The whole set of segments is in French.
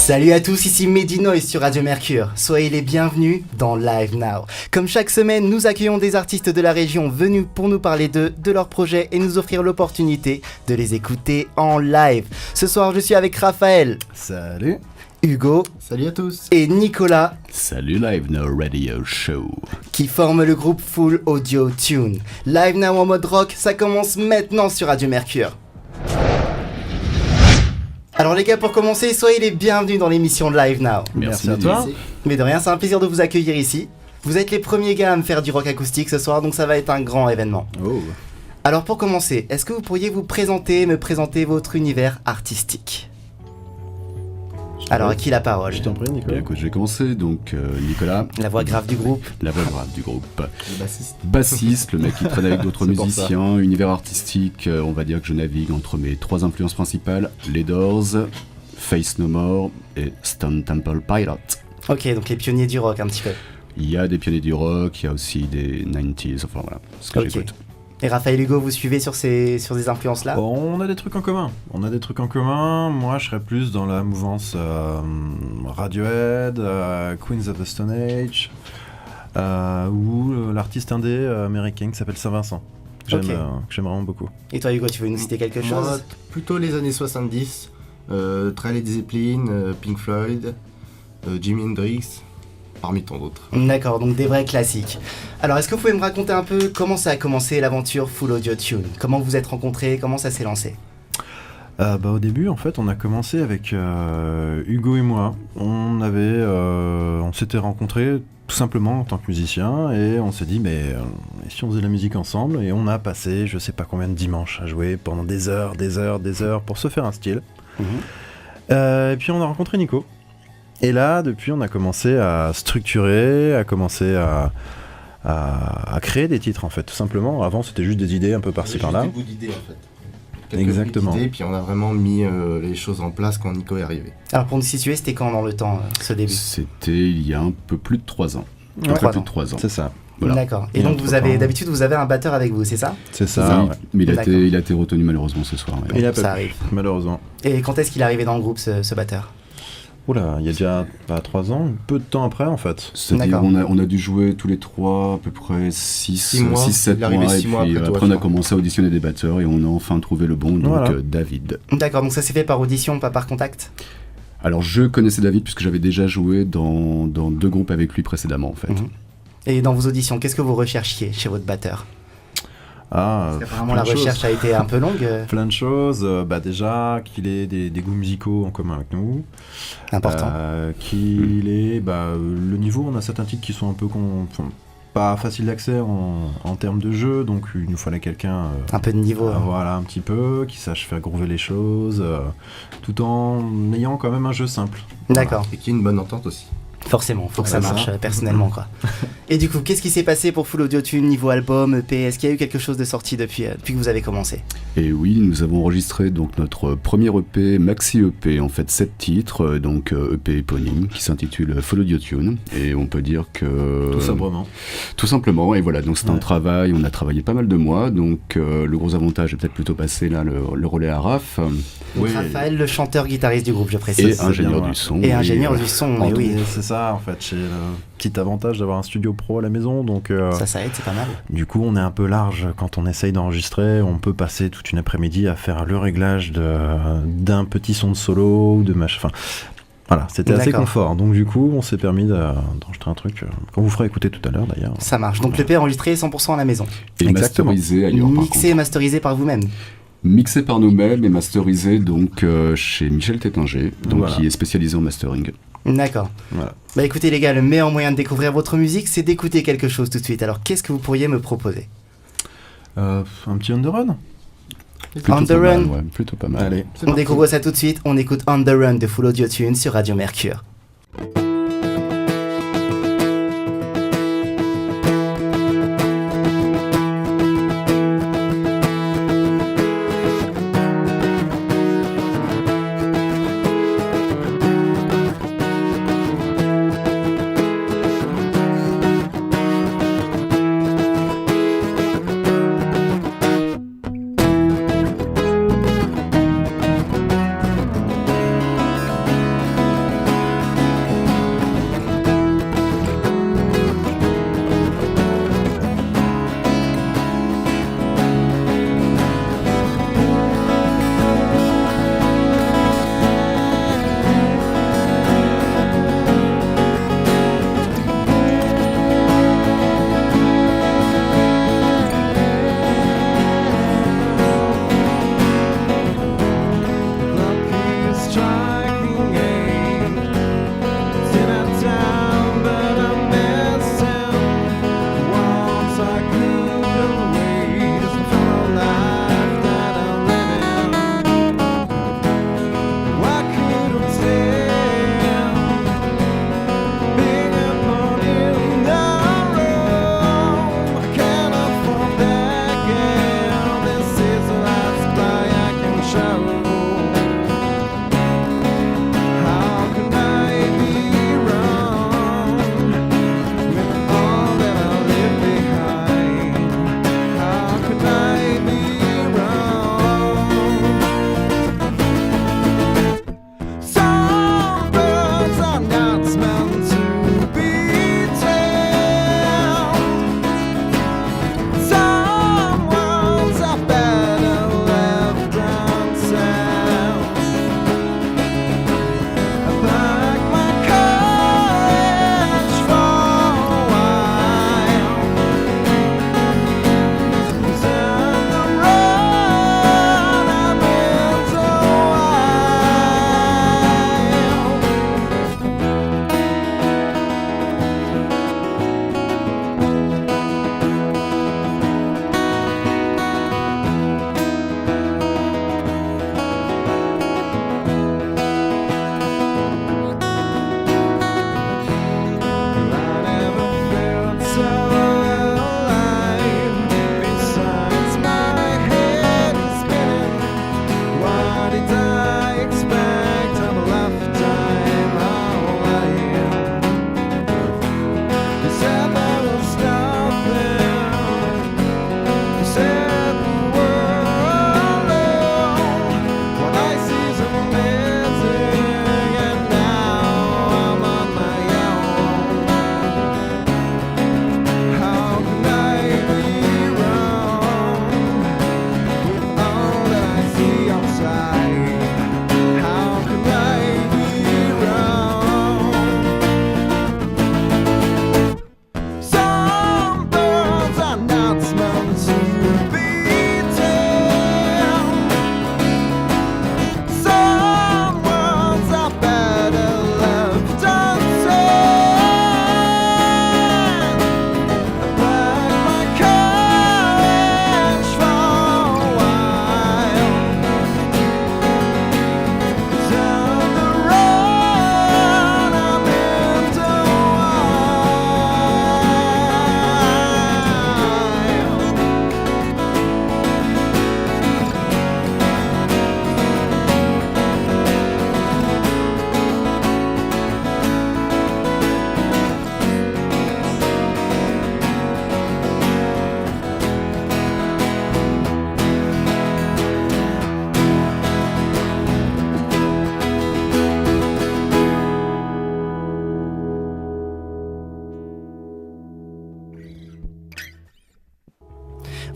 Salut à tous, ici Medinoise sur Radio Mercure. Soyez les bienvenus dans Live Now. Comme chaque semaine, nous accueillons des artistes de la région venus pour nous parler de leurs projets et nous offrir l'opportunité de les écouter en live. Ce soir, je suis avec Raphaël. Salut. Hugo. Salut à tous. Et Nicolas. Salut Live Now Radio Show. Qui forment le groupe Full Audio Tune. Live Now en mode rock, ça commence maintenant sur Radio Mercure. Alors les gars, pour commencer, soyez les bienvenus dans l'émission de Live Now. Merci à toi. Mais de rien, c'est un plaisir de vous accueillir ici. Vous êtes les premiers gars à me faire du rock acoustique ce soir, donc ça va être un grand événement. Oh. Alors pour commencer, est-ce que vous pourriez me présenter votre univers artistique ? Alors à qui la parole ? Je t'en prie, Nicolas. Bien, écoute, je vais commencer. Donc Nicolas, La voix grave du groupe. la voix grave du groupe. Le bassiste. Bassiste, le mec qui traîne avec d'autres C'est pour musiciens. Univers artistique, on va dire que je navigue entre mes trois influences principales, les Doors, Faith No More et Stone Temple Pilots. Ok, donc les pionniers du rock un petit peu. Il y a des pionniers du rock, il y a aussi des 90s, enfin voilà, ce que Ok. j'écoute. Et Raphaël Hugo, vous suivez sur ces influences-là ? On a des trucs en commun. Moi, je serais plus dans la mouvance Radiohead, Queens of the Stone Age, ou l'artiste indé américain qui s'appelle Saint-Vincent. Que j'aime vraiment beaucoup. Et toi Hugo, tu veux nous citer quelque chose ? Moi, plutôt les années 70. Très Led Zeppelin, Pink Floyd, Jimi Hendrix, parmi tant d'autres. D'accord, donc des vrais classiques. Alors est-ce que vous pouvez me raconter un peu comment ça a commencé l'aventure Full Audio Tune ? Comment vous vous êtes rencontrés ? Comment ça s'est lancé ? Au début, en fait, on a commencé avec Hugo et moi. On s'était rencontrés tout simplement en tant que musiciens et on s'est dit, et si on faisait la musique ensemble ? Et on a passé je sais pas combien de dimanches à jouer pendant des heures pour se faire un style. Et puis on a rencontré Nico. Et là, depuis, on a commencé à structurer, à commencer à créer des titres, en fait, tout simplement. Avant, c'était juste des idées un peu par-ci, par-là. Des bouts d'idées, en fait. Quelques Exactement. bouts d'idées, puis on a vraiment mis les choses en place quand Nico est arrivé. Alors pour nous situer, c'était quand dans le temps, ce début ? C'était il y a un peu plus de 3 ans. Ouais. Un peu plus de 3 ans. C'est ça. Voilà. D'accord. Et Et donc entre-temps- d'habitude vous avez un batteur avec vous, c'est ça ? C'est Oui, ça, ouais. mais D'accord. il a été retenu malheureusement ce soir. ouais. Il a Ça pas arrive. pu, malheureusement. Et quand est-ce qu'il est arrivé dans le groupe, ce batteur ? Oula, il y a déjà 3 ans, peu de temps après, en fait. C'est-à-dire D'accord. on a dû jouer tous les trois à peu près 6-7 mois. Il est arrivé mois. Et 6 mois puis après toi, après on je a crois. commencé à auditionner des batteurs et on a enfin trouvé le bon, donc Voilà. David. D'accord, donc ça s'est fait par audition, pas par contact ? Alors je connaissais David puisque j'avais déjà joué dans 2 groupes avec lui précédemment en fait. Mhm. Et dans vos auditions, qu'est-ce que vous recherchiez chez votre batteur ? Ah, Parce qu'apparemment la recherche a été un peu longue. Plein de choses. Déjà, qu'il ait des goûts musicaux en commun avec nous. Important. Qu'il ait le niveau. On a certains titres qui sont un peu pas faciles d'accès en termes de jeu, donc il nous fallait quelqu'un Un peu de niveau. voilà, un petit peu, qui sache faire groover les choses, tout en ayant quand même un jeu simple. D'accord. Et qui a une bonne entente aussi. Forcément, faut que ça Ouais, ça. marche personnellement quoi. Et du coup, qu'est-ce qui s'est passé pour Full Audio Tune niveau album, EP ? Est-ce qu'il y a eu quelque chose de sorti depuis que vous avez commencé ? Et oui, nous avons enregistré donc notre premier EP, maxi EP, en fait 7 titres, donc EP éponyme, qui s'intitule Full Audio Tune. Et on peut dire que... Tout simplement. Tout simplement, et voilà, donc c'est un Ouais. travail, on a travaillé pas mal de mois, donc le gros avantage est peut-être plutôt passé là le relais à Raph, Donc Oui. Raphaël, le chanteur-guitariste du groupe, je et précise. c'est ingénieur bien, ouais. du son. Et ingénieur et, du son, mais oui. Et c'est ça, en fait, j'ai le petit avantage d'avoir un studio pro à la maison, donc Ça aide, c'est pas mal. du coup on est un peu large quand on essaye d'enregistrer, on peut passer toute une après-midi à faire le réglage d'un petit son de solo ou de machin. Enfin, voilà, c'était assez D'accord. confort, donc du coup on s'est permis d'enregistrer un truc qu'on vous fera écouter tout à l'heure d'ailleurs. Ça marche. Donc l'EP enregistré 100% à la maison. et Exactement. masterisé ailleurs par Mixé et masterisé par vous-même. contre. Mixé par nous-mêmes et masterisé donc chez Michel Tétinger, donc Voilà. qui est spécialisé en mastering. D'accord. Voilà. Bah écoutez les gars, le meilleur moyen de découvrir votre musique, c'est d'écouter quelque chose tout de suite. Alors qu'est-ce que vous pourriez me proposer ? Un petit underrun. Plutôt On the pas mal, Run. ouais, plutôt pas mal. Allez. On découvre ça tout de suite, on écoute On the Run de Full Audio Tune sur Radio Mercure.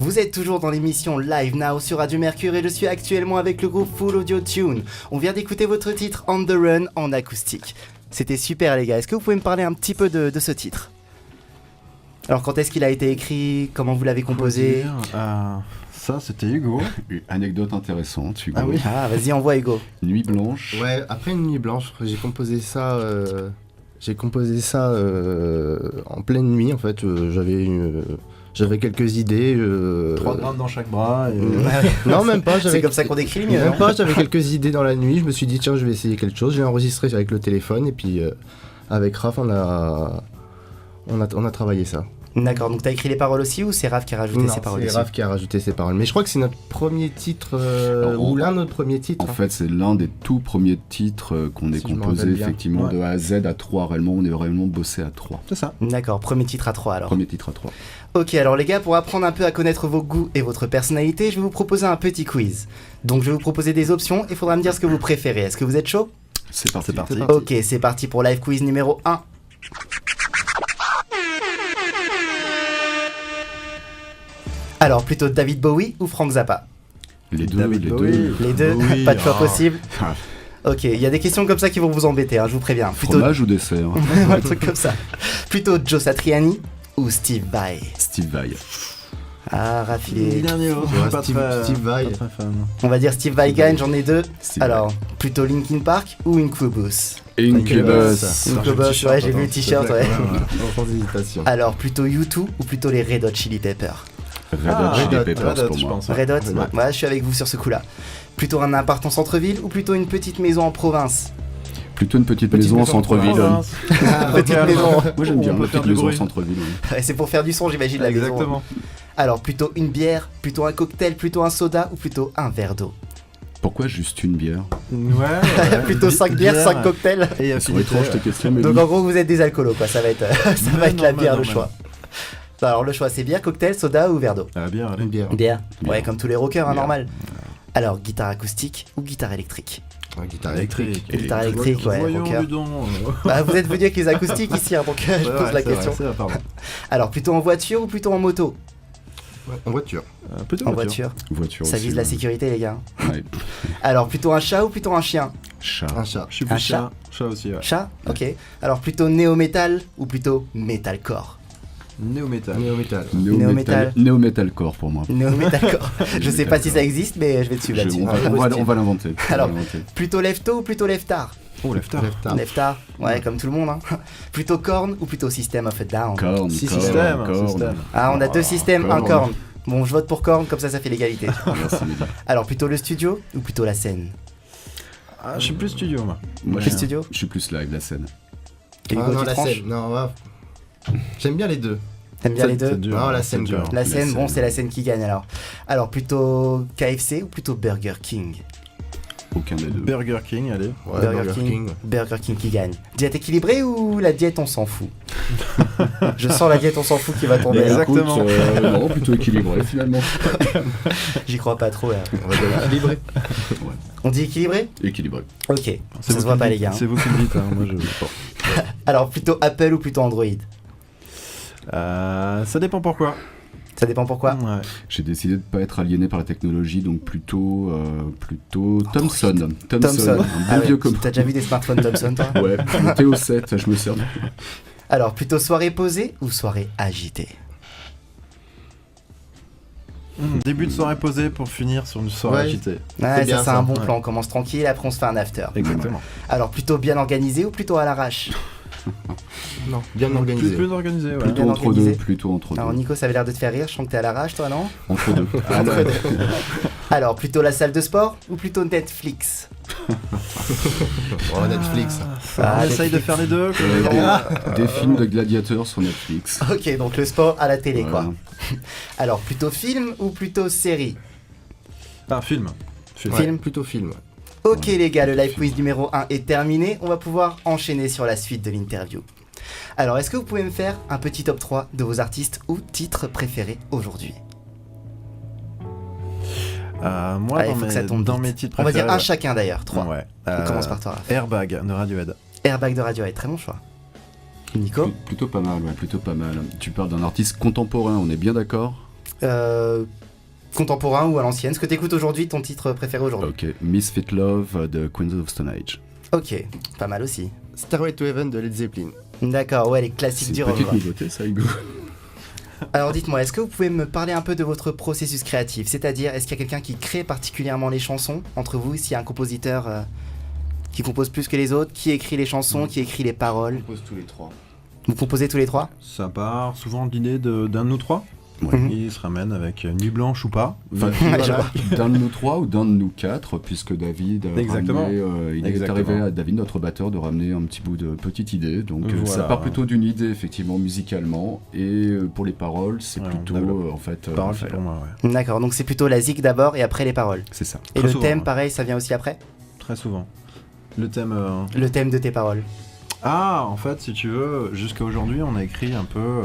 Vous êtes toujours dans l'émission Live Now sur Radio Mercure et je suis actuellement avec le groupe Full Audio Tune. On vient d'écouter votre titre On the Run en acoustique. C'était super les gars, est-ce que vous pouvez me parler un petit peu de ce titre ? Alors quand est-ce qu'il a été écrit ? Comment vous l'avez composé ? Ça c'était Hugo. Une anecdote intéressante, Hugo. Ah oui. Ah vas-y envoie Hugo. Nuit blanche. Ouais, après une nuit blanche, j'ai composé ça. En pleine nuit en fait. J'avais quelques idées. 3 grammes dans chaque bras. Et... Non, même pas. C'est comme ça qu'on décrit le mieux. Même pas. J'avais quelques idées dans la nuit. Je me suis dit tiens, je vais essayer quelque chose. J'ai enregistré avec le téléphone et puis avec Raph, on a travaillé ça. D'accord, donc t'as écrit les paroles aussi ou c'est Raph qui a rajouté ses paroles c'est dessus ? Raph qui a rajouté ses paroles. Mais je crois que c'est notre premier titre, ou l'un de nos premiers titres. En fait, c'est l'un des tout premiers titres qu'on ait Si je me composé rappelle bien. effectivement Ouais. de A à Z à 3. Réellement, on est vraiment bossé à 3. C'est ça. D'accord, premier titre à 3 alors. Premier titre à 3. Ok, alors les gars, pour apprendre un peu à connaître vos goûts et votre personnalité, je vais vous proposer un petit quiz. Donc je vais vous proposer des options et il faudra me dire ce que vous préférez. Est-ce que vous êtes chaud ? C'est parti. C'est parti. Ok, c'est parti pour Live Quiz numéro 1. Alors, plutôt David Bowie ou Frank Zappa ? Les deux, David les Bowie. deux. Les deux, Bowie, pas de choix oh. possible. Ok, il y a des questions comme ça qui vont vous embêter, hein, je vous préviens. Plutôt Fromage ou dessert? un truc comme ça. Plutôt Joe Satriani ou Steve Vai ? Steve Vai. Ah, raffilé. Dernier mot. Ouais, Pas Steve Vai. Pas très fan. On va dire Steve Vai gagne, j'en ai deux. Steve Alors, plutôt Linkin Park ou Incubus ? Incubus. Incubus, ouais, j'ai vu le t-shirt, ouais. Sans hésitation. Alors, plutôt U2 ou plutôt les Red Hot Chili Peppers ? Red Hot Chili Red Hot, Peppers Red Hot, pour je moi. pense. Red Hot, Ouais. ouais, je suis avec vous sur ce coup-là. Plutôt un appart en centre-ville ou plutôt une petite maison en province ? Plutôt une petite maison en centre-ville. Petite maison. Moi j'aime bien On peut la faire petite du maison en bruit. centre-ville. oui. Ouais, c'est pour faire du son, j'imagine, la maison. Exactement. Alors, plutôt une bière, plutôt un cocktail, plutôt un soda ou plutôt un verre d'eau ? Pourquoi juste une bière? Ouais. Plutôt 5 bières, 5 cocktails. Et C'est affinité. étrange tes questions, mais Donc oui. en gros, vous êtes des alcoolos, quoi. Ça va être, ça va être la normal, bière, le normal. choix. Alors, le choix, c'est bière, cocktail, soda ou verre d'eau ? Ah, bien, allez. Une bière. Bière. Bière. Ouais, comme tous les rockers, hein, Bière. normal. Alors, guitare acoustique ou guitare électrique ? Ouais, guitare électrique. Guitare électrique, ouais, Voyons, rocker. dis donc. Bah, vous êtes venu avec les acoustiques ici, hein, donc je Ouais, pose la c'est vrai, question. c'est vrai, pardon. Alors, plutôt en voiture ou plutôt en moto ? Ouais, en voiture. Plutôt En voiture. Voiture Ça aussi, vise la ouais. sécurité, les gars. Ouais. Alors, plutôt un chat ou plutôt un chien ? Chat. Un chat. Je suis Un plus chat. Chat aussi, ouais. Chat ? Ok. Alors, plutôt néo-metal ou plutôt metalcore ? Néo-métal. Néo-métal. Néo-métal. Néo-metalcore pour moi. Néo-metalcore. Je sais pas si ça existe, mais je vais te suivre Je- là-dessus. on va l'inventer. Alors, On va l'inventer. Plutôt lève-tôt ou plutôt lève-tard ? Oh, lève tard. Lève-tard. Lève-tard, ouais, comme tout le monde. Hein. Plutôt Korn ou plutôt System of a Down ? Korn, Si, Korn, système, Korn. système. Ah, on a deux systèmes, un Korn. Korn. Bon, je vote pour Korn, comme ça fait l'égalité. Merci, Mehdi. Alors, plutôt le studio ou plutôt la scène ? Ah, je suis plus studio, moi. Moi, Plus je- studio ? Je suis plus live, la scène. Et Hugo, Ah, non, tu la tranches ? scène. Non, ouais. J'aime bien les deux. T'aimes bien les deux ? C'est dur. Non, la c'est scène, dur. quoi. La scène, bon, scène. c'est la scène qui gagne alors. Alors, plutôt KFC ou plutôt Burger King ? Aucun des deux. Burger King, allez. Ouais, Burger King qui gagne. Diète équilibrée ou la diète on s'en fout ? Je sens la diète on s'en fout qui va tomber. là. Exactement. Écoute, non, plutôt équilibré finalement. J'y crois pas trop. Là. On va dire équilibré. On dit équilibré ? Équilibré. Ok, C'est ça vous se voit qui pas le les dites, gars. C'est vous qui le dites, hein. Moi je. Bon. Alors, plutôt Apple ou plutôt Android ? Ça dépend pourquoi. Ça dépend pourquoi. Ouais. J'ai décidé de ne pas être aliéné par la technologie, donc plutôt Thomson. Thomson. Un bon Ah ouais, vieux comme. T'as déjà vu des smartphones Thomson toi ? Ouais, le TO7, je me sers. Alors, plutôt soirée posée ou soirée agitée ? Début de soirée posée pour finir sur une soirée Ouais. agitée. Ouais, C'est bien ça c'est ça, un bon ouais. plan. On commence tranquille, après on se fait un after. Exactement. Alors, plutôt bien organisé ou plutôt à l'arrache ? Non, bien organisé. Plus organisé, ouais. Bien Plutôt entre organisé. deux, plutôt entre Alors, deux. Nico, ça avait l'air de te faire rire. Je sens que t'es à l'arrache, toi, non ? Entre deux. Entre deux. Alors, plutôt la salle de sport ou plutôt Netflix ? Oh, Netflix. Ah, On essaye de Netflix. faire les deux. Des films de gladiateurs sur Netflix. Ok, donc le sport à la télé, Voilà. quoi. Alors, plutôt film ou plutôt série ? Ah, film. Film. Film. Plutôt film. Ok les gars, le live quiz numéro 1 est terminé, on va pouvoir enchaîner sur la suite de l'interview. Alors est-ce que vous pouvez me faire un petit top 3 de vos artistes ou titres préférés aujourd'hui ? Moi, Allez, faut que ça tombe dans vite. mes titres On va préférés. dire un chacun d'ailleurs, 3. Ouais. On commence par toi. Raph. Airbag de Radiohead. Airbag de Radiohead, très bon choix. Nico ? Plutôt pas mal, ouais, plutôt pas mal. Tu parles d'un artiste contemporain, on est bien d'accord? contemporain ou à l'ancienne. Ce que t'écoutes aujourd'hui, ton titre préféré aujourd'hui. Ok, Misfit Love de Queens of Stone Age. Ok, pas mal aussi. Stairway to Heaven de Led Zeppelin. D'accord, ouais, les classiques C'est du une rock. petite quoi. nouveauté, ça, Hugo. Alors dites-moi, est-ce que vous pouvez me parler un peu de votre processus créatif? C'est-à-dire, est-ce qu'il y a quelqu'un qui crée particulièrement les chansons entre vous? S'il y a un compositeur qui compose plus que les autres, qui écrit les chansons, qui écrit les paroles? On pose tous les trois. Vous composez tous les trois? Ça part souvent de l'idée d'un de nous trois. Ouais. Mhm. Il se ramène avec Nuit Blanche ou pas. Enfin, Mais je voilà. d'un de nous trois ou d'un de nous quatre, puisque David a Exactement. ramené, il est Exactement. arrivé à David, notre batteur, de ramener un petit bout de petite idée. Donc ça Voilà. part plutôt d'une idée, effectivement, musicalement. Et pour les paroles, c'est Ouais, plutôt, on développe. en fait, Parole, c'est Raphaël. pour moi, ouais. D'accord, donc c'est plutôt la zik d'abord et après les paroles. C'est ça. Et Très le souvent, thème, ouais. pareil, ça vient aussi après? Très souvent. Le thème. Le thème de tes paroles. Ah, en fait, si tu veux, jusqu'à aujourd'hui, on a écrit un peu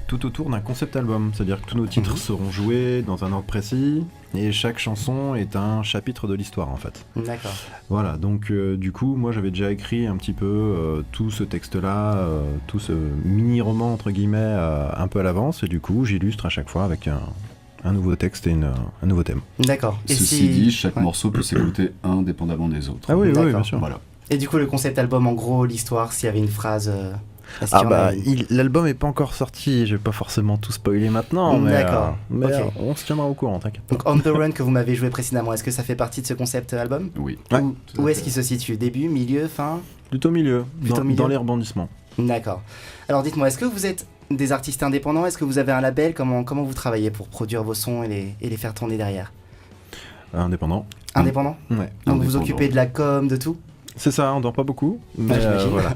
tout autour d'un concept album. C'est-à-dire que tous nos titres seront joués dans un ordre précis et chaque chanson est un chapitre de l'histoire, en fait. D'accord. Voilà, donc du coup, moi j'avais déjà écrit un petit peu tout ce texte-là, tout ce mini-roman, entre guillemets, un peu à l'avance, et du coup, j'illustre à chaque fois avec un nouveau texte et un nouveau thème. D'accord. Et Ceci dit, chaque ouais. morceau peut s'écouter indépendamment des autres. Ah oui, D'accord. bien sûr. Voilà. Et du coup, le concept album, en gros, l'histoire, s'il y avait une phrase... est-ce qu'il y Ah en bah, a une l'album est pas encore sorti, je vais pas forcément tout spoiler maintenant, mais, D'accord, mais ok. on se tiendra au courant, t'inquiète. Donc On The Run que vous m'avez joué précédemment, est-ce que ça fait partie de ce concept album? Oui. Ouais, Où est-ce qu'il se situe? Début, milieu, fin? Plutôt milieu, Plutôt milieu. dans les rebondissements. D'accord. Alors dites-moi, est-ce que vous êtes des artistes indépendants? Est-ce que vous avez un label? Comment vous travaillez pour produire vos sons et les faire tourner derrière? Indépendant. Indépendant? Ouais. Donc vous vous Indépendant. occupez de la com, de tout? C'est ça, on dort pas beaucoup, mais j'imagine. voilà.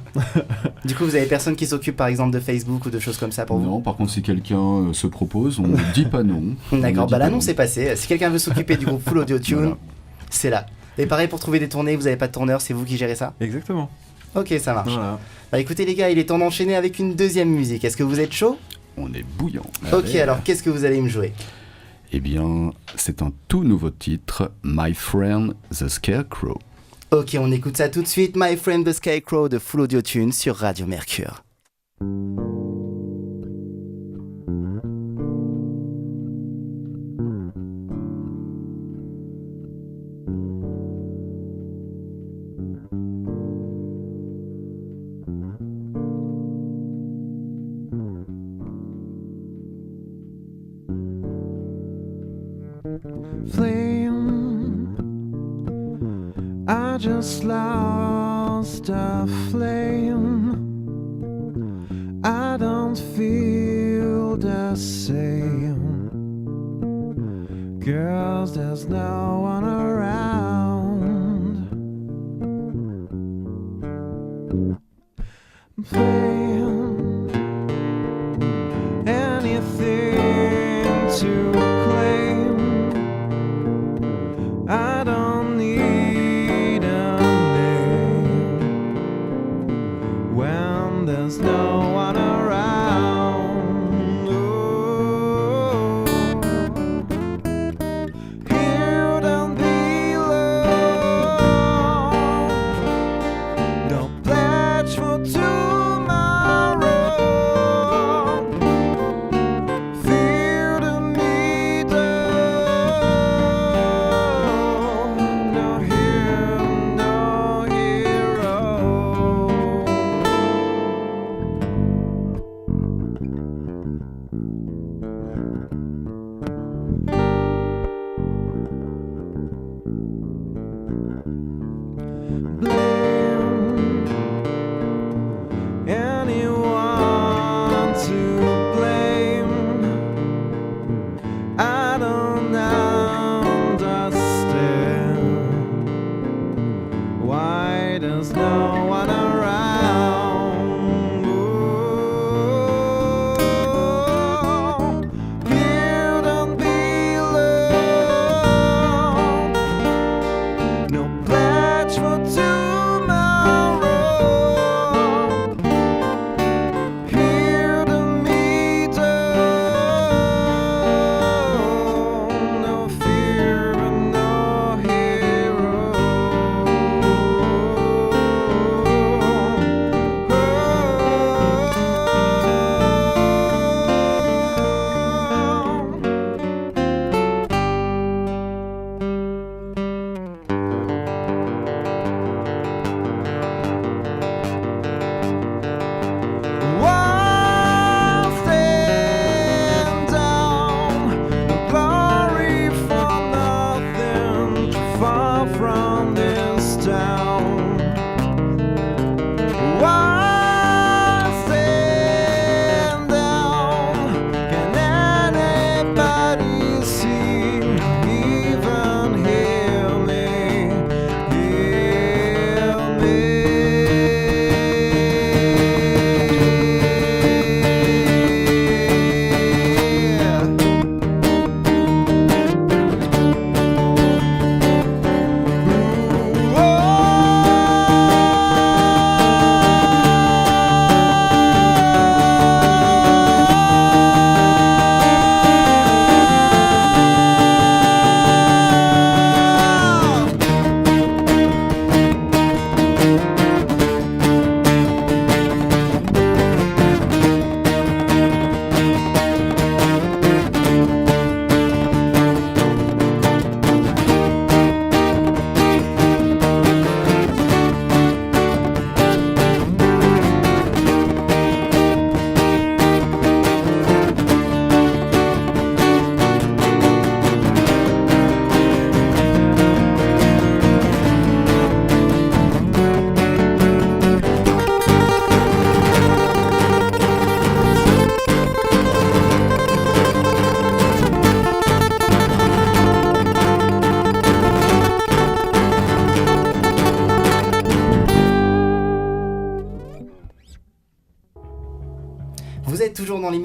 Du coup, vous avez personne qui s'occupe par exemple de Facebook ou de choses comme ça pour Non, par contre, si quelqu'un se propose, on ne dit pas non. vous? D'accord, On ne dit bah pas l'annonce non. est passée. Si quelqu'un veut s'occuper du groupe Full Audio Tune, Voilà. c'est là. Et pareil pour trouver des tournées, vous avez pas de tourneur, c'est vous qui gérez ça? Exactement. Ok, ça marche. Voilà. Bah écoutez les gars, il est temps d'enchaîner avec une deuxième musique. Est-ce que vous êtes chaud? On est bouillant. Ok, alors qu'est-ce que vous allez me jouer? Eh bien, c'est un tout nouveau titre, My Friend the Scarecrow. Ok, on écoute ça tout de suite. My Friend the Scarecrow de Full Audio Tune sur Radio Mercure. Flame, I just lost a flame. I don't feel the same. Girls, there's no one around. Flame, anything to claim. I don't need a name when there's no one around. Oh, here don't be alone. Don't pledge for tomorrow. Fear the need.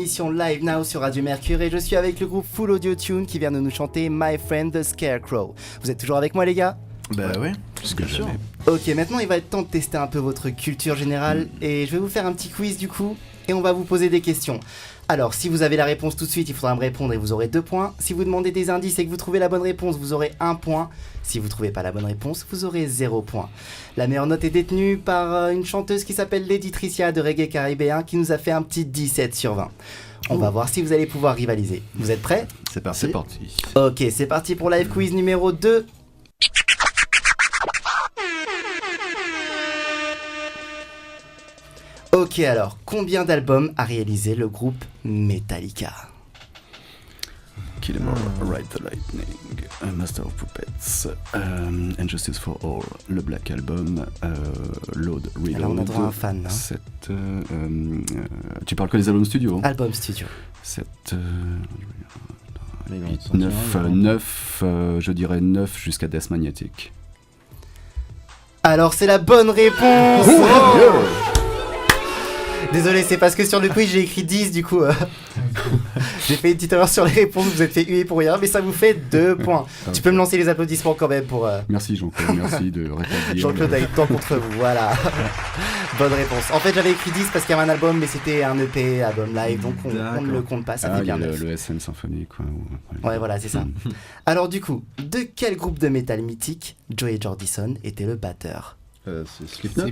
l'émission Live Now sur Radio Mercure et je suis avec le groupe Full Audio Tune qui vient de nous chanter My Friend the Scarecrow. Vous êtes toujours avec moi les gars ? Bah ouais, Plus que sûr. jamais. Ok, maintenant il va être temps de tester un peu votre culture générale et je vais vous faire un petit quiz du coup et on va vous poser des questions. Alors, si vous avez la réponse tout de suite, il faudra me répondre et vous aurez 2 points. Si vous demandez des indices et que vous trouvez la bonne réponse, vous aurez 1 point. Si vous trouvez pas la bonne réponse, vous aurez 0 point. La meilleure note est détenue par une chanteuse qui s'appelle Lady Tricia de reggae caribéen qui nous a fait un petit 17 sur 20. On va voir si vous allez pouvoir rivaliser. Vous êtes prêts ? C'est parti. C'est parti. Ok, c'est parti pour Live Quiz numéro 2. Ok alors, combien d'albums a réalisé le groupe Metallica ? Kill 'em all, Ride the Lightning, Master of Puppets, And Justice for All, le Black Album, Load, Reload. Alors on a droit à un fan, hein. 7, tu parles que des albums studio, hein. Album studio. 7, Allez, on 9, je dirais 9 jusqu'à Death Magnetic. Alors c'est la bonne réponse. Désolé, c'est parce que sur le quiz j'ai écrit 10 du coup. J'ai fait une petite erreur sur les réponses, vous êtes fait huer pour rien, mais ça vous fait 2 points. Tu peux me lancer les applaudissements quand même pour... Merci Jean-Claude, merci de rétablir. Jean-Claude a eu temps contre vous, voilà. Bonne réponse. En fait j'avais écrit 10 parce qu'il y avait un album, mais c'était un EP, album live, donc on ne le compte pas, ça fait il y a bien le 9. SM symphonique, quoi. Ouais, voilà, c'est ça. Alors du coup, de quel groupe de métal mythique Joey Jordison était le batteur ? C'est Slipknot.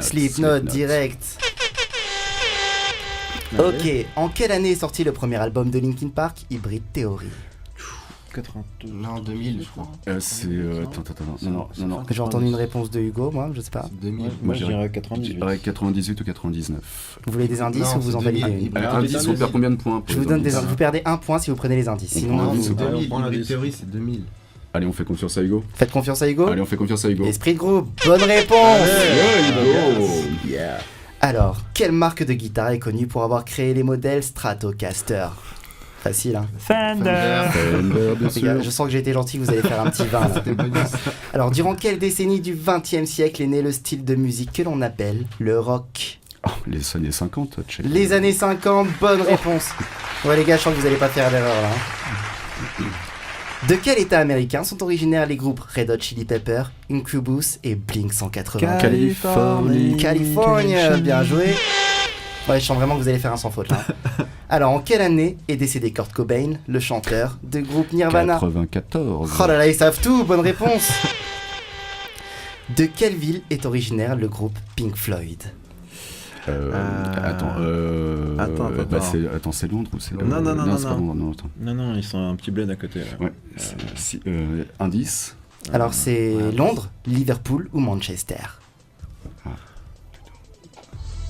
Slipknot, direct. Ok, en quelle année est sorti le premier album de Linkin Park, Hybrid Theory ? 82. Non, 2000, je crois. C'est. Attends. Non. J'ai entendu une réponse de Hugo, moi, je sais pas. 2000. Moi, je dirais Je 98. dirais 98 ou 99. Vous voulez des indices Non, ou vous en c'est validez 2000. une ? Alors, Indice, on perd combien de points pour Je vous les donne des indices indices. Vous perdez 1 point si vous prenez les indices. On Sinon, prend un vous- indice ou pas ? 2000, on prend Hybrid l'indice. Theory, c'est 2000. Allez, on fait confiance à Hugo. faites confiance à Hugo. Allez, on fait confiance à Hugo. Esprit de groupe, bonne réponse. Hugo. Alors, quelle marque de guitare est connue pour avoir créé les modèles Stratocaster ? Facile, hein. Fender. Fender, bien Les gars, sûr. je sens que j'ai été gentil, vous allez faire un petit 20 là. C'était bonus. Alors, durant quelle décennie du XXe siècle est né le style de musique que l'on appelle le rock ? Oh, les années 50, check. Les années 50, bonne réponse. Ouais les gars, je sens que vous allez pas faire d'erreur là. hein. De quel état américain sont originaires les groupes Red Hot Chili Pepper, Incubus et Blink 182 ? Californie. Californie, bien joué. Ouais, je sens vraiment que vous allez faire un sans faute là. Alors, en quelle année est décédé Kurt Cobain, le chanteur de groupe Nirvana ? 94. Oh là là, ils savent tout, bonne réponse. De quelle ville est originaire le groupe Pink Floyd ? Attends, c'est Londres ou c'est... Non, c'est pas Londres, non, attends. Non, ils sont un petit bled à côté. Là. Ouais, indice. Alors, c'est Londres, Liverpool ou Manchester ?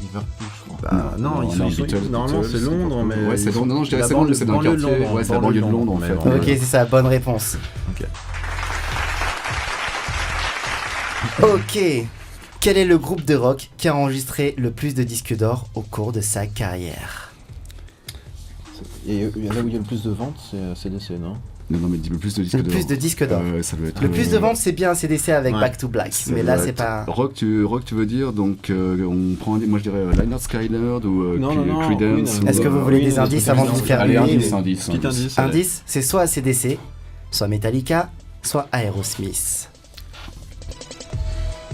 Liverpool, je crois. Bah, non, Beatles, normalement c'est Londres, mais. Ouais, c'est ils sont- Londres, non, je dirais la c'est Londres, mais c'est dans le banlieue de quartier. Londres, Ouais, c'est la banlieue de Londres, en mais fait. vraiment. Ok, c'est ça, bonne réponse. Ok. Quel est le groupe de rock qui a enregistré le plus de disques d'or au cours de sa carrière ? Et là où il y a le plus de ventes, c'est CDC, non? Non, mais dis le plus de disques Le d'or. plus de disques d'or. Ça doit être, Le plus de ventes, c'est bien CDC avec Ouais. Back to Black, ça mais doit là, c'est être- pas... Rock, tu veux dire, donc on prend, moi je dirais Lynyrd Skynyrd ou Non, Creedence. Queen, ou, Est-ce que vous voulez des indices avant de vous faire Allez, huer indice, ou- indice. Petit indice. allez. Indice, c'est soit CDC, soit Metallica, soit Aerosmith.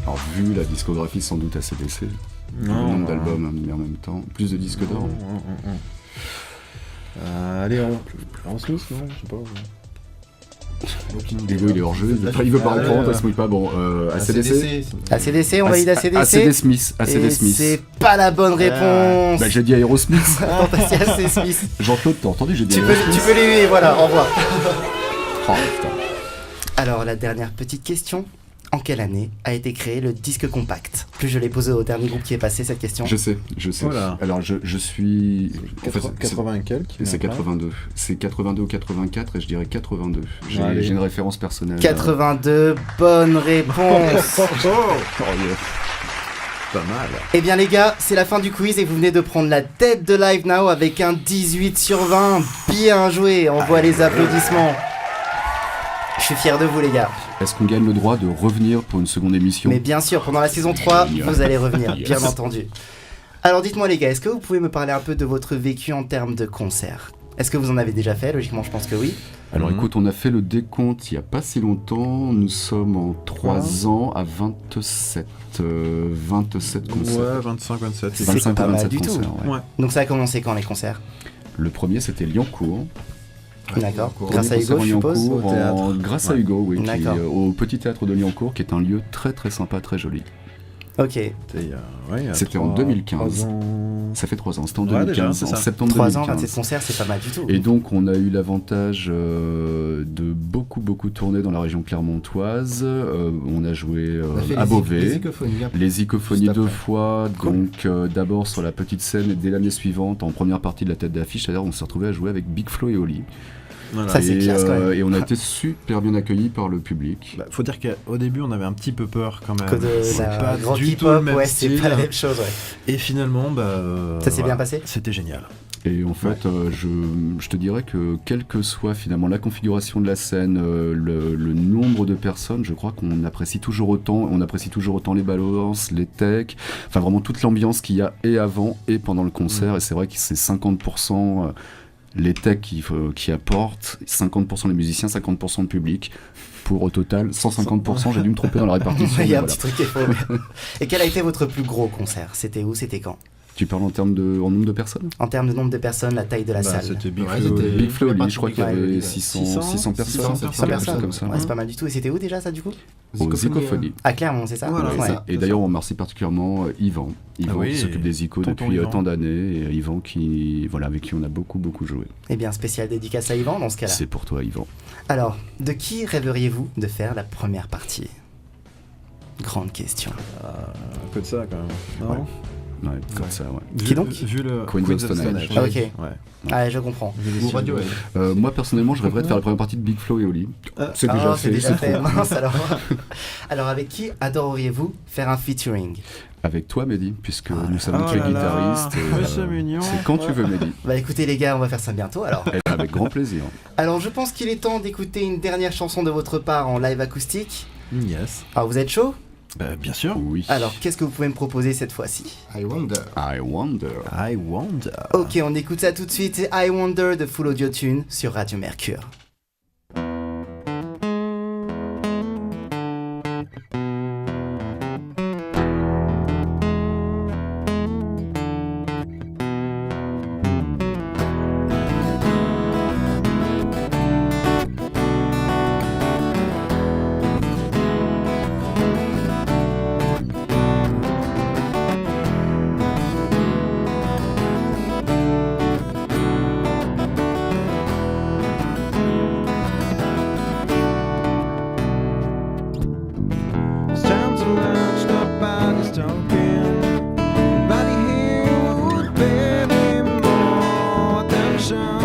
Alors, vu la discographie, sans doute ACDC. Le Non, nombre d'albums, mais en même temps. Plus de disques d'or. Allez, on Smith, non? Je sais pas. Hugo, il est hors jeu. Il veut pas répondre, il se mouille pas. Bon, ACDC. ACDC, on valide ACDC. ACD Smith. ACD Et Smith. c'est pas la bonne réponse. Bah, j'ai dit Aerosmith. Non, parce qu'il y a AC Smith. Jean-Claude, t'as entendu? J'ai dit Tu Aerosmith. peux les huer, voilà, au revoir. Oh, putain. Alors, la dernière petite question. En quelle année a été créé le disque compact ? Plus je l'ai posé au dernier groupe qui est passé cette question. Je sais. Voilà. Alors, je suis. En fait, 80 et quelques. c'est 82. C'est 82 ou 84 et je dirais 82. Allez. J'ai une référence personnelle. 82, bonne réponse. Pas mal. Eh bien les gars, c'est la fin du quiz et vous venez de prendre la tête de Live Now avec un 18 sur 20. Bien joué, on voit les applaudissements. Je suis fier de vous les gars. Est-ce qu'on gagne le droit de revenir pour une seconde émission? Mais bien sûr, pendant la saison 3, Génial. vous allez revenir, Yes. bien entendu. Alors dites-moi les gars, est-ce que vous pouvez me parler un peu de votre vécu en termes de concert? Est-ce que vous en avez déjà fait? Logiquement, je pense que oui. Alors Mhm. écoute, on a fait le décompte il n'y a pas si longtemps. Nous sommes en 3 ans à 27 concerts. Ouais, 25, 27. C'est 25 pas à mal 27 du tout. concerts, ouais. Ouais. Donc ça a commencé quand les concerts? Le premier, c'était Lyoncourt. D'accord. Lyoncourt. Grâce à Premier Hugo, je concert suppose. Lyoncourt Au théâtre. grâce à Ouais. Hugo, oui, D'accord. au petit théâtre de Lyoncourt, qui est un lieu très très sympa, très joli. Ok. C'était il y a C'était en 2015. 3 ans. Ça fait 3 ans, c'était en Ouais, 2015, déjà, c'est en ça. septembre 3 ans, 2015. 27 concerts, c'est pas mal du tout. Et donc on a eu l'avantage de beaucoup tourner dans la région clermontoise. On a joué On a fait à les Beauvais. icophonies. Les icophonies Juste 2 après. fois, Cool. donc d'abord sur la petite scène et dès l'année suivante en première partie de la tête d'affiche, c'est-à-dire on s'est retrouvé à jouer avec Big Flo et Oli. Voilà. Ça, c'est et, classe, quand même. et on a été super bien accueillis par le public. Bah, faut dire qu'au début, on avait un petit peu peur quand même. Que de C'est la pas grande du tout le hip-hop, même ouais, c'est style. pas la même chose, ouais. Et finalement, Ça s'est bien passé? C'était génial. Et en fait, je te dirais que quelle que soit finalement la configuration de la scène, le nombre de personnes, je crois qu'on apprécie toujours autant. On apprécie toujours autant les balances, les techs, enfin vraiment toute l'ambiance qu'il y a et avant et pendant le concert. Et c'est vrai que c'est 50% les techs qui apportent, 50% les musiciens, 50% le public. Pour au total 150%, j'ai dû me tromper dans la répartition. Il y a un mais petit truc qui est faux. mais- Et quel a été votre plus gros concert? C'était où? C'était quand? Tu parles en nombre de personnes? En termes de nombre de personnes, la taille de la Bah, salle? C'était Big Ouais, Flo. c'était Big Flo, il y a pas je crois de qu'il y avait public, 600 600 personnes. 600 quelque chose personnes. comme ça. Ouais, c'est pas mal du tout. Et c'était où déjà ça du coup? Aux Icophonies. À Clermont, c'est ça? Voilà, Ouais, Ouais. ça. Et d'ailleurs, on remercie particulièrement Yvan. Yvan Ah oui, qui s'occupe des icônes tonton depuis Yvan. tant d'années. Et Yvan avec qui on a beaucoup joué. Eh bien, spécial dédicace à Yvan dans ce cas-là. C'est pour toi, Yvan. Alors, de qui rêveriez-vous de faire la première partie? Grande question. Un peu de ça quand même. Non Ouais, comme Ouais. ça, ouais. Qui donc? Vu le Queens of Stone Age. Ah, ok. Ouais. Ouais, je comprends. Ou Radiohead. Moi, personnellement, je rêverais de faire la première partie de Big Flo et Oli. C'est Ah, déjà c'est fait. déjà c'est fait. trop. Mince, alors. Alors, avec qui adoreriez-vous faire un featuring? Avec toi, Mehdi, puisque Ah nous savons là que tu es là. guitariste. et, Mais c'est mignon. C'est quand tu veux, Mehdi. Bah écoutez les gars, on va faire ça bientôt alors. Eh ben, avec grand plaisir. Alors je pense qu'il est temps d'écouter une dernière chanson de votre part en live acoustique. Yes. Alors vous êtes chaud? Bien sûr. Oui. Alors qu'est-ce que vous pouvez me proposer cette fois-ci? I Wonder. I wonder. I wonder. Ok, on écoute ça tout de suite. C'est I Wonder de Full Audio Tune sur Radio Mercure. It's time to lunch, nobody's talking. Nobody here would pay me more attention.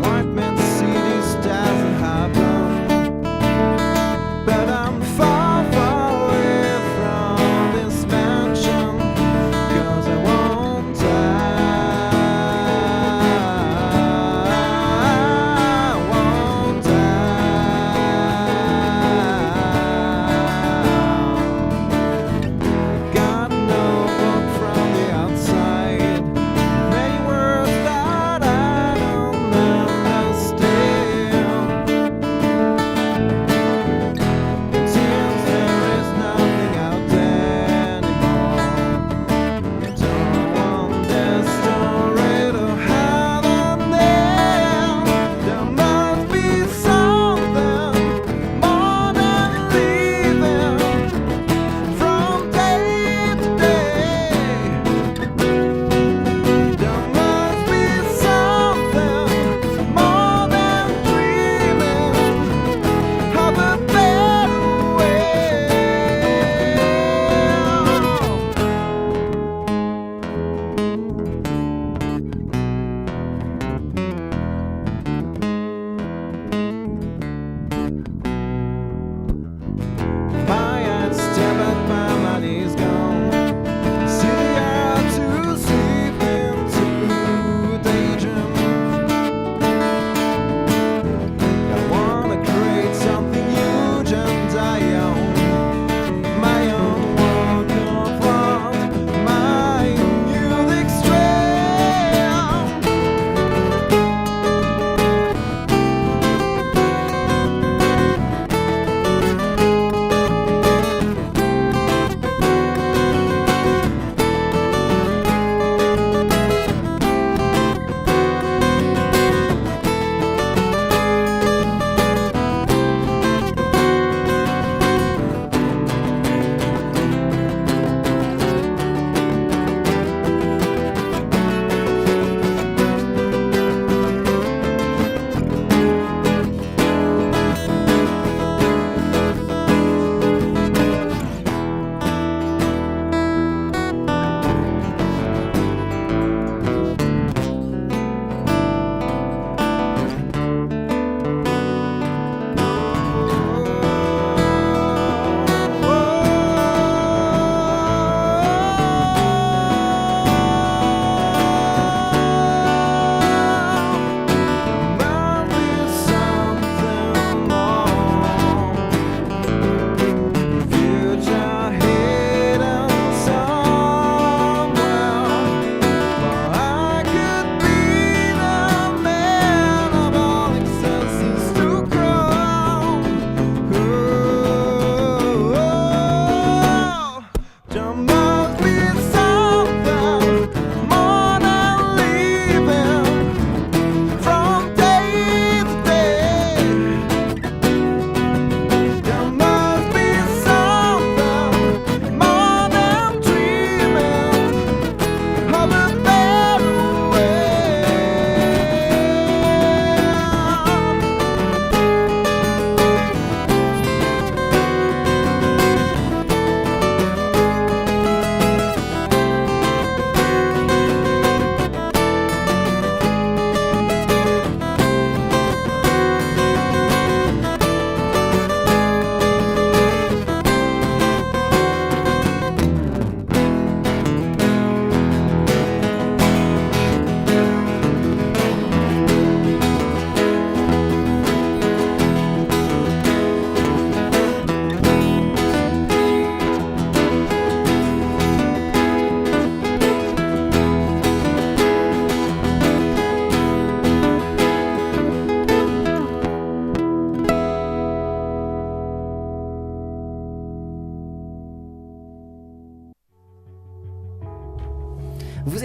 White man city doesn't happen, but I'm far, far away from this mansion, 'cause I won't die. I won't die. Got no book from the outside.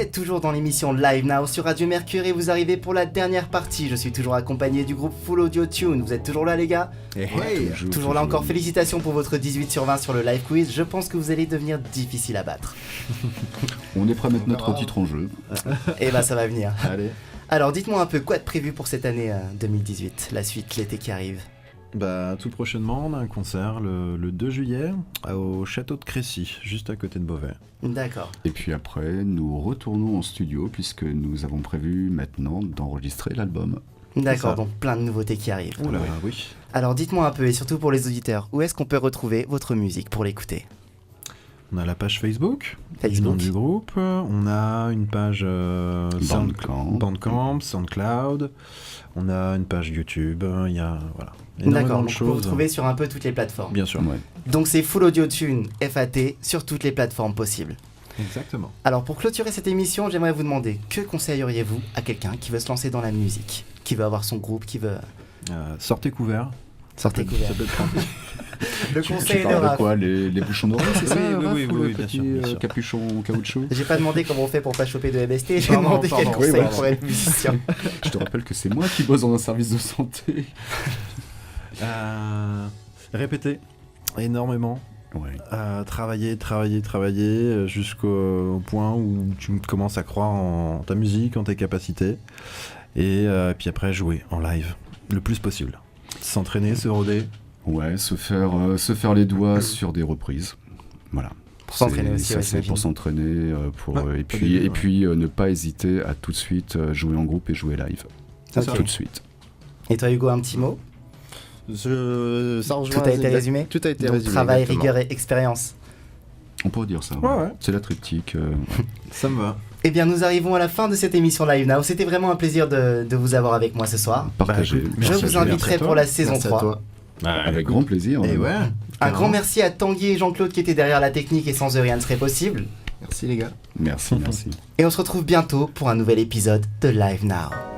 êtes toujours dans l'émission Live Now sur Radio Mercure et vous arrivez pour la dernière partie. Je suis toujours accompagné du groupe Full Audio Tune. Vous êtes toujours là les gars? Toujours là encore, félicitations pour votre 18 sur 20 sur le live quiz. Je pense que vous allez devenir difficile à battre. On est prêt à mettre notre titre en jeu. Et bah ça va venir. Allez. Alors dites-moi un peu quoi de prévu pour cette année 2018, la suite, l'été qui arrive. Bah, tout prochainement, on a un concert le 2 juillet au château de Crécy, juste à côté de Beauvais. D'accord. Et puis après, nous retournons en studio puisque nous avons prévu maintenant d'enregistrer l'album. D'accord, ça. donc plein de nouveautés qui arrivent. Oh là, oui. Alors dites-moi un peu, et surtout pour les auditeurs, où est-ce qu'on peut retrouver votre musique pour l'écouter? On a la page Facebook, du nom du groupe. On a une page Bandcamp, SoundCloud. On a une page YouTube. Il y a énormément D'accord, de donc vous choses. retrouvez sur un peu toutes les plateformes. Bien sûr. Ouais. Donc c'est Full Audio Tune, FAT, sur toutes les plateformes possibles. Exactement. Alors pour clôturer cette émission, j'aimerais vous demander, que conseilleriez-vous à quelqu'un qui veut se lancer dans la musique, qui veut avoir son groupe, qui veut... Sortez couvert. Sortez couvert. Ça peut être pratique. Le Tu conseil de parles de Raph. quoi, les bouchons d'oreille, c'est ça Oui, Raph, oui, ou oui, le bien petit, sûr, bien sûr. capuchon en caoutchouc? J'ai pas demandé comment on fait pour pas choper de MST, j'ai Pardon, demandé quel pardon. conseil Oui, pardon. pour être musicien. Je te rappelle que c'est moi qui bosse dans un service de santé. Répétez énormément. Ouais. Travailler jusqu'au point où tu commences à croire en ta musique, en tes capacités. Et puis après, jouer en live le plus possible. S'entraîner, se roder. Ouais, se faire les doigts sur des reprises. Voilà. Pour s'entraîner aussi, Ça, ouais, c'est j'imagine. pour s'entraîner, Ouais, et pas puis, d'idée, et puis ne pas hésiter à tout de suite jouer en groupe et jouer live. Ok. Tout de suite. Et toi Hugo, un petit mot? Ça Tout rejoint a été résumé? Tout a été Donc résumé. travail, exactement. rigueur et expérience. On peut dire ça. Ouais. C'est la triptyque. Ça me va. Eh bien nous arrivons à la fin de cette émission Live Now. C'était vraiment un plaisir de vous avoir avec moi ce soir. Partagez. écoute, Je Merci vous à inviterai toi. pour la saison Merci à 3. toi. Avec grand plaisir. Et ouais. Un grand merci à Tanguy et Jean-Claude qui étaient derrière la technique et sans eux rien ne serait possible. Merci les gars. Merci. Et on se retrouve bientôt pour un nouvel épisode de Live Now.